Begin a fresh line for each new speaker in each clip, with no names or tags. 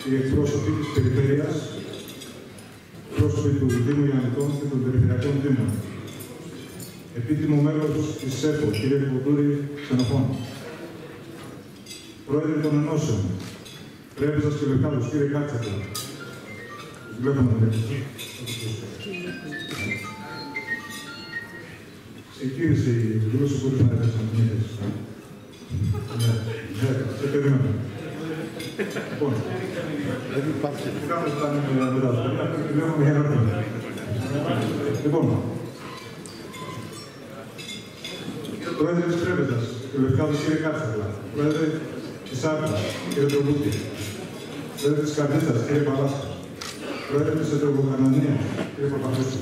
οι εκπρόσωποι της Περιφέρειας, πρόσωποι του Δήμου Ιαννικών και των Περιφερειακών Δήμων, επίτιμο μέλος της ΣΕΠΟ, κύριε Κουδούρη Ξενοφών, πρόεδρε των Ενώσεων, Πρέβεζας και Λευκάδος, κύριε Κάτσακα, βλέπουμε ξεκίνησε η εκδήλωση χωρίς να έρθει αντιμετές. Ναι, σε περιμένω. Λοιπόν, κάμε φτάνει μετά. Βλέπουμε για να έρθουμε. Λοιπόν, πρόεδρε της Πρέβεζας και Λευκάδος, κύριε Κάτσακα, πρόεδρε της ΑΠΑ, κύριε Τροπούτη, πρόεδρε της Καρδίτας, κύριε Παλάσκα, πρόεδρε της Ετρογοκανονίας, κύριε Παπαδούση,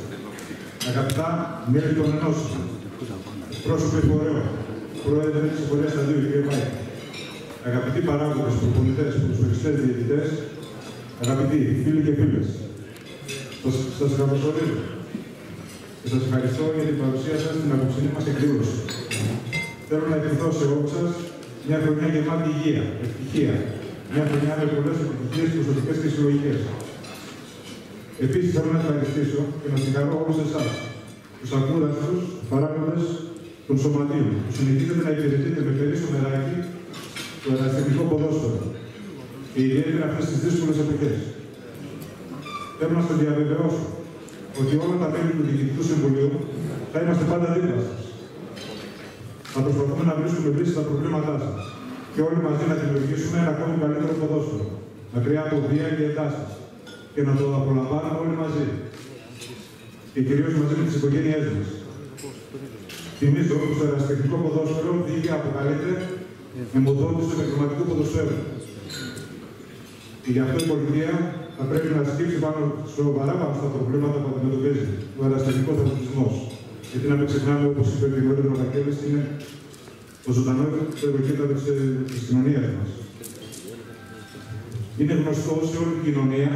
αγαπητά μέλη των Ενώσεων, πρόσωποι φορέων, πρόεδρε της Συμφωνίας Αντίου, κύριε Μάικ, αγαπητοί παράγοντες, προπονητές, ποδοσφαιριστές, διαιτητές, αγαπητοί φίλοι και φίλες, σας καλωσορίζω και σας ευχαριστώ για την παρουσία σας στην απόψινή μας εκδήλωση. Θέλω να ευχηθώ σε όλους σας μια χρονιά γεμάτη υγεία, ευτυχία, μια χρονιά με πολλές επιτυχίες προσωπικές και συλλογικές. Επίσης, θέλω να ευχαριστήσω και να συγχαρώ όλους εσάς, τους ακούραστους παράγοντες των σωματείων, που συνεχίζετε να υπηρετείτε με περί στο μεράκι το ερασιτεχνικό ποδόσφαιρο και ιδιαίτερα αυτές τις δύσκολες εποχές. Θέλω να σας διαβεβαιώσω ότι όλα τα μέλη του Διοικητικού Συμβουλίου θα είμαστε πάντα δίπλα σας. Θα προσπαθούμε να βρίσκουμε λύσεις στα προβλήματά σας και όλοι μαζί να δημιουργήσουμε ένα ακόμη καλύτερο ποδόσφαιρο, μακριά από βία και εντάσεις, και να το απολαμβάνουμε όλοι μαζί. Και κυρίως μαζί με τις οικογένειές μας. Θυμίζω πως το ερασιτεχνικό ποδόσφαιρο δίκαια αποκαλείται αιμοδότηση του επαγγελματικού ποδοσφαίρου. Και γι' αυτό η πολιτεία θα πρέπει να σκύψει σοβαρά πάνω στα προβλήματα που αντιμετωπίζει ο ερασιτεχνικός αθλητισμός. Γιατί να μην ξεχνάμε, όπως είπε ο κ. Ρακέλης, είναι το ζωντανό ευρωκύτταρο της κοινωνίας μας. Είναι γνωστό σε όλη την κοινωνία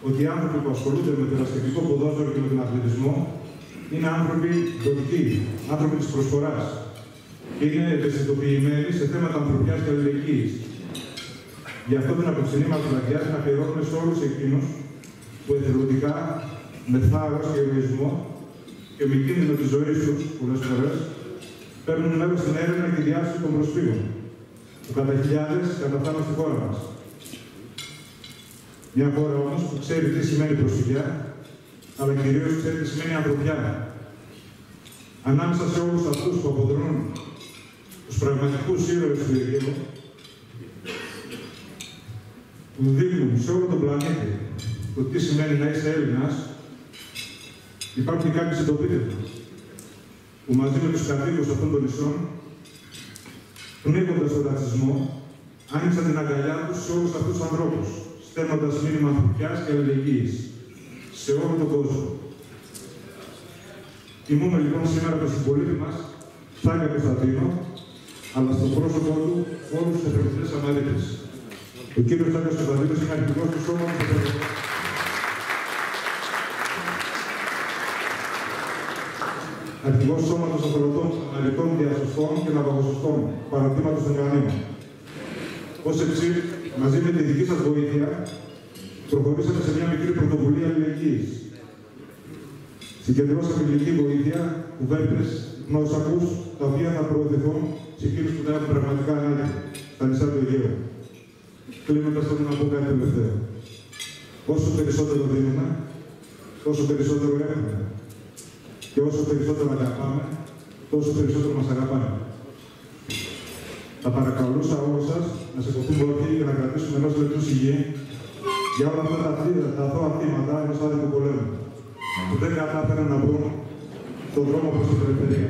ότι οι άνθρωποι που ασχολούνται με το ερασιτεχνικό ποδόσφαιρο και με τον αθλητισμό είναι άνθρωποι δοτικοί, άνθρωποι της προσφοράς. Και είναι ευαισθητοποιημένοι σε θέματα ανθρωπιάς και αλληλεγγύης. Γι' αυτό την απόψινή μας βραδιά να αφιερώνουμε σε όλους εκείνους που εθελοντικά, με θάρρος και ηρωισμό και με κίνδυνο της ζωής τους, πολλές φορές, παίρνουν μέρος στην έρευνα και διάσωση των προσφύγων, που κατά χιλιάδες καταφθάνουν στη χώρα μας. Μια χώρα όμως που ξέρει τι σημαίνει προσφυγιά, αλλά κυρίως ξέρει τι σημαίνει ανθρωπιά. Ανάμεσα σε όλους αυτούς που αποτελούν τους πραγματικούς ήρωες του Αιγαίου, που δείχνουν σε όλο τον πλανήτη το τι σημαίνει να είσαι Έλληνας, υπάρχουν και κάποιοι συντοπίτες που μαζί με τους κατοίκους αυτών των νησών, πνίγοντας τον ρατσισμό, άνοιξαν την αγκαλιά τους σε όλους αυτούς τους ανθρώπους, στέλνοντας μήνυμα ανθρωπιάς και αλληλεγγύης σε όλο τον κόσμο. Τιμούμε λοιπόν σήμερα τον συμπολίτη μας, Στάγια Κωνσταντίνο, αλλά στο πρόσωπό του όλους τους εθελοντές Σαμαρίτες. Ο κύριος Στάγιος Κωνσταντίνος είναι αρχηγός του Σώματος Εθελοντών. Αρχηγός Σώματος Εθελοντών Σαμαριτών Διασωστών και Ναυαγοσωστών, παραδείγματος των Ιωαννίνων. Ως εξής, μαζί με τη δική σας βοήθεια, προχωρήσαμε σε μια μικρή πρωτοβουλία αλληλεγγύης. Συγκεντρώσαμε ηλική βοήθεια, κουβέρτες, γνώσακους, τα οποία θα προωθηθούν σε εκείνους που θα έχουν πραγματικά ανάγκη στα νησιά του Αιγαίου. Κλείνοντας, θέλω να πω κάτι τελευταίο. Όσο περισσότερο δίνουμε, τόσο περισσότερο έχουμε. Και όσο περισσότερο αγαπάμε, τόσο περισσότερο μας αγαπάνε. Θα παρακαλούσα όλους σας να σηκωθούμε όρθιοι και να κρατήσουμε ενός λεπτού σιγή για όλα αυτά τα αθώα θύματα ενός άδικου πολέμου που δεν κατάφεραν να βρουν τον δρόμο προς την ελευθερία.